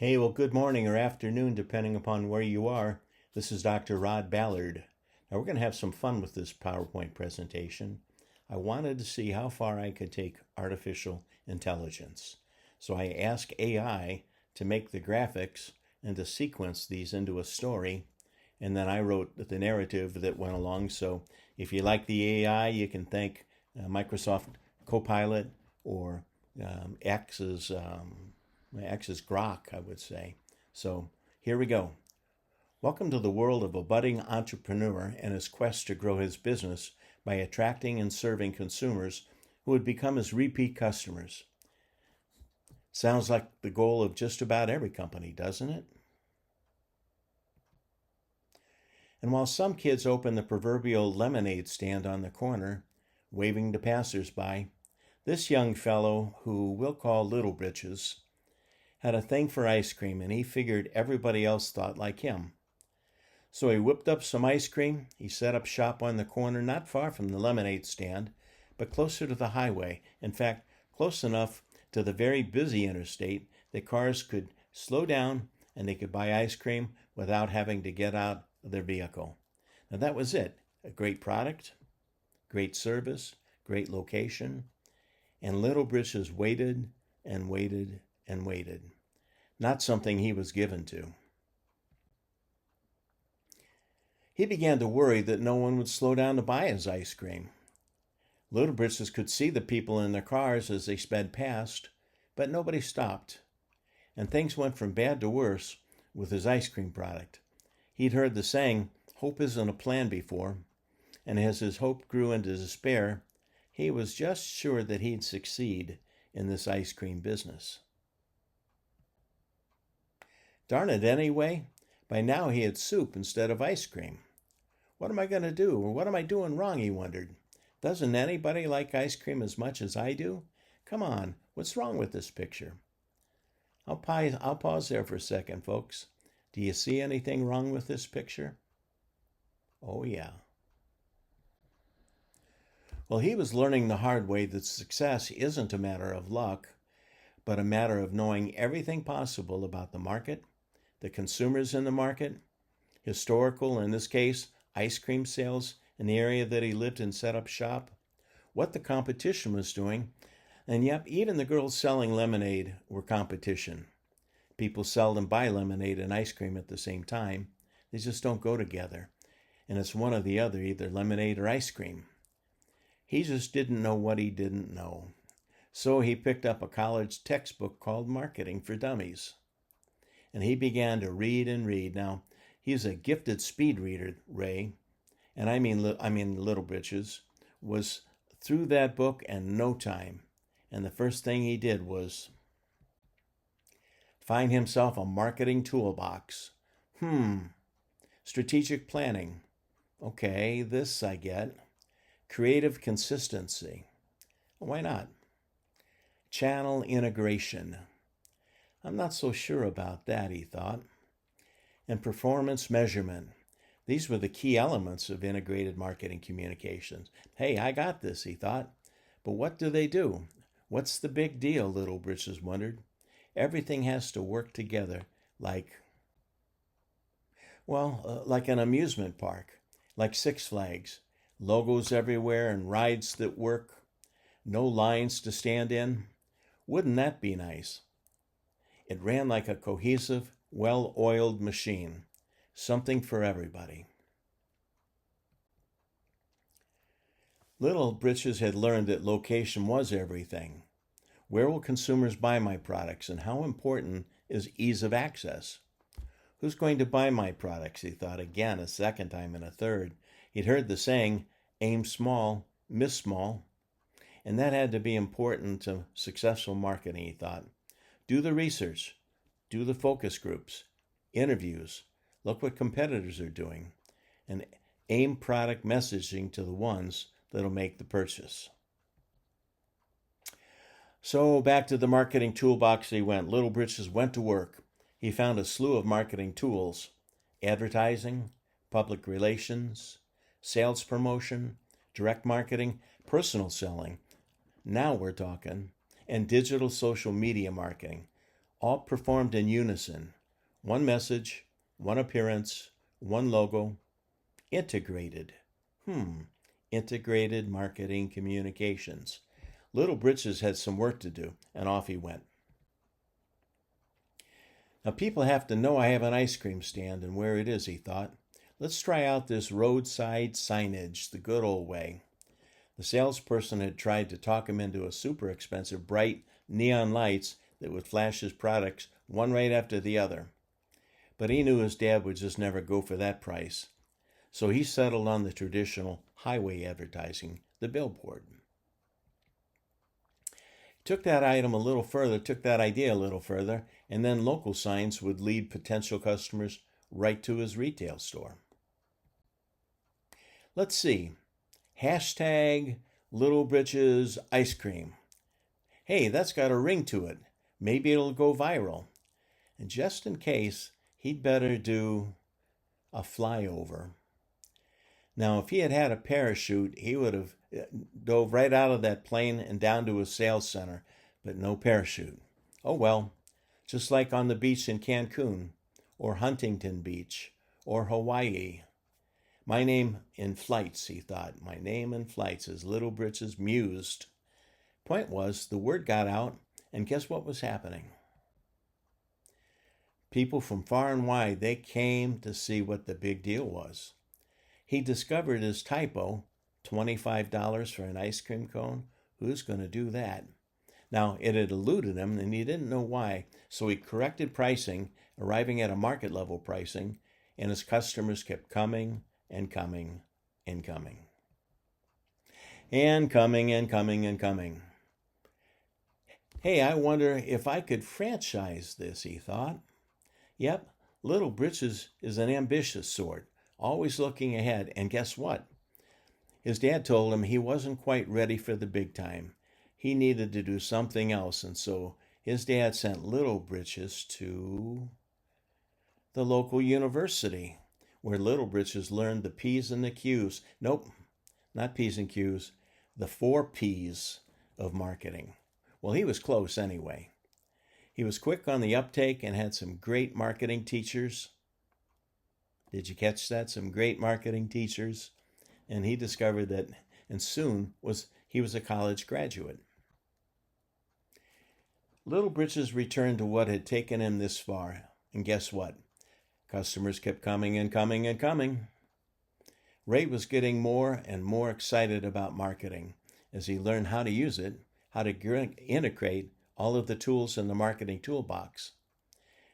Hey, well, good morning or afternoon, depending upon where you are. This is Dr. Rod Ballard. Now, we're going to have some fun with this PowerPoint presentation. I wanted to see how far I could take artificial intelligence. So I asked AI to make the graphics and to sequence these into a story. And then I wrote the narrative that went along. So if you like the AI, you can thank Microsoft Copilot or X's Grok, I would say. So here we go. Welcome to the world of a budding entrepreneur and his quest to grow his business by attracting and serving consumers who would become his repeat customers. Sounds like the goal of just about every company, doesn't it? And while some kids open the proverbial lemonade stand on the corner, waving to passersby, this young fellow, who we'll call Little Britches, had a thing for ice cream, and he figured everybody else thought like him. So he whipped up some ice cream. He set up shop on the corner, not far from the lemonade stand, but closer to the highway. In fact, close enough to the very busy interstate that cars could slow down and they could buy ice cream without having to get out of their vehicle. Now that was it. A great product, great service, great location. And Little Britches waited and waited and waited. Not something he was given to. He began to worry that no one would slow down to buy his ice cream. Little Britches could see the people in their cars as they sped past, but nobody stopped. And things went from bad to worse with his ice cream product. He'd heard the saying, "Hope isn't a plan," before, and as his hope grew into despair, he was just sure that he'd succeed in this ice cream business. Darn it, anyway, by now he had soup instead of ice cream. What am I going to do, or what am I doing wrong, he wondered. Doesn't anybody like ice cream as much as I do? Come on, what's wrong with this picture? I'll pause there for a second, folks. Do you see anything wrong with this picture? Oh, yeah. Well, he was learning the hard way that success isn't a matter of luck, but a matter of knowing everything possible about the market, the consumers in the market, historical, in this case, ice cream sales in the area that he lived and set up shop, what the competition was doing, and yep, even the girls selling lemonade were competition. People seldom buy lemonade and ice cream at the same time. They just don't go together. And it's one or the other, either lemonade or ice cream. He just didn't know what he didn't know. So he picked up a college textbook called Marketing for Dummies. And he began to read and read. Now, he's a gifted speed reader, Ray, and I mean Little Britches, was through that book in no time. And the first thing he did was find himself a marketing toolbox. Strategic planning. Okay, this I get. Creative consistency. Why not? Channel integration. I'm not so sure about that, he thought. And performance measurement. These were the key elements of integrated marketing communications. Hey, I got this, he thought. But what do they do? What's the big deal, Little Britches wondered. Everything has to work together like an amusement park, like Six Flags. Logos everywhere and rides that work. No lines to stand in. Wouldn't that be nice? It ran like a cohesive, well-oiled machine. Something for everybody. Little Britches had learned that location was everything. Where will consumers buy my products, and how important is ease of access? Who's going to buy my products, he thought again, a second time and a third. He'd heard the saying, aim small, miss small. And that had to be important to successful marketing, he thought. Do the research. Do the focus groups. Interviews. Look what competitors are doing. And aim product messaging to the ones that'll make the purchase. So back to the marketing toolbox he went. Little Britches went to work. He found a slew of marketing tools. Advertising, public relations, sales promotion, direct marketing, personal selling. Now we're talking. And digital social media marketing. all performed in unison. One message, one appearance, one logo, integrated. Integrated marketing communications. Little Britches had some work to do, and off he went. Now, people have to know I have an ice cream stand and where it is, he thought. Let's try out this roadside signage the good old way. The salesperson had tried to talk him into a super expensive, bright neon lights that would flash his products one right after the other. But he knew his dad would just never go for that price. So he settled on the traditional highway advertising, the billboard. Took that idea a little further, and then local signs would lead potential customers right to his retail store. Let's see. Hashtag Little Britches ice cream. Hey, that's got a ring to it. Maybe it'll go viral. And just in case, he'd better do a flyover. Now, if he had had a parachute, he would have dove right out of that plane and down to his sales center, but no parachute. Oh well, just like on the beach in Cancun, or Huntington Beach, or Hawaii. My name in flights, he thought. My name in flights, as Little Britches mused. Point was, the word got out, and guess what was happening? People from far and wide, they came to see what the big deal was. He discovered his typo, $25 for an ice cream cone. Who's going to do that? Now, it had eluded him, and he didn't know why, so he corrected pricing, arriving at a market level pricing, and his customers kept coming and coming and coming. And coming and coming and coming. Hey, I wonder if I could franchise this, he thought. Yep, Little Britches is an ambitious sort, always looking ahead, and guess what? His dad told him he wasn't quite ready for the big time. He needed to do something else, and so his dad sent Little Britches to the local university, where Little Britches learned the P's and the Q's. Nope, not P's and Q's, the 4 P's of marketing. Well, he was close anyway. He was quick on the uptake and had some great marketing teachers. Did you catch that? Some great marketing teachers. And he discovered that, and soon he was a college graduate. Little Britches returned to what had taken him this far. And guess what? Customers kept coming and coming and coming. Ray was getting more and more excited about marketing as he learned how to use it, how to integrate all of the tools in the marketing toolbox.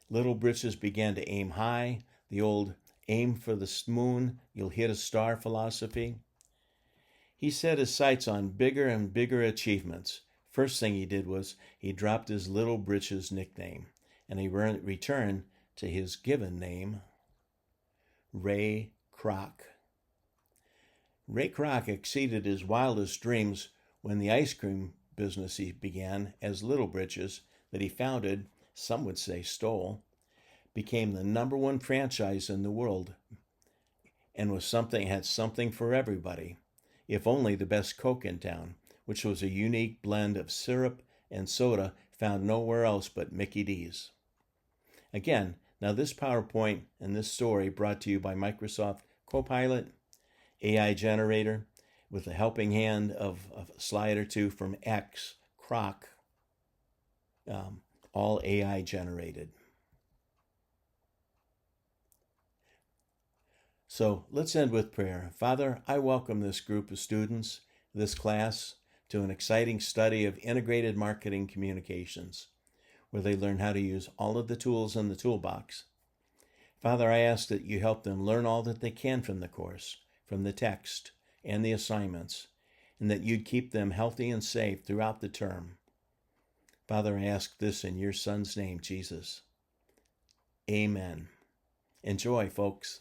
Little Britches began to aim high, the old aim for the moon, you'll hit a star philosophy. He set his sights on bigger and bigger achievements. First thing he did was he dropped his Little Britches nickname, and he returned to his given name, Ray Kroc. Ray Kroc exceeded his wildest dreams when the ice cream business he began as Little Britches, that he founded, some would say stole, became the #1 franchise in the world and had something for everybody, if only the best Coke in town, which was a unique blend of syrup and soda found nowhere else but Mickey D's. Again, now this PowerPoint and this story brought to you by Microsoft Copilot, AI generator, with a helping hand of a slide or two from X, Kroc, all AI generated. So let's end with prayer. Father, I welcome this group of students, this class, to an exciting study of integrated marketing communications, where they learn how to use all of the tools in the toolbox. Father, I ask that you help them learn all that they can from the course, from the text and the assignments, and that you'd keep them healthy and safe throughout the term. Father, I ask this in your Son's name, Jesus. Amen. Enjoy, folks.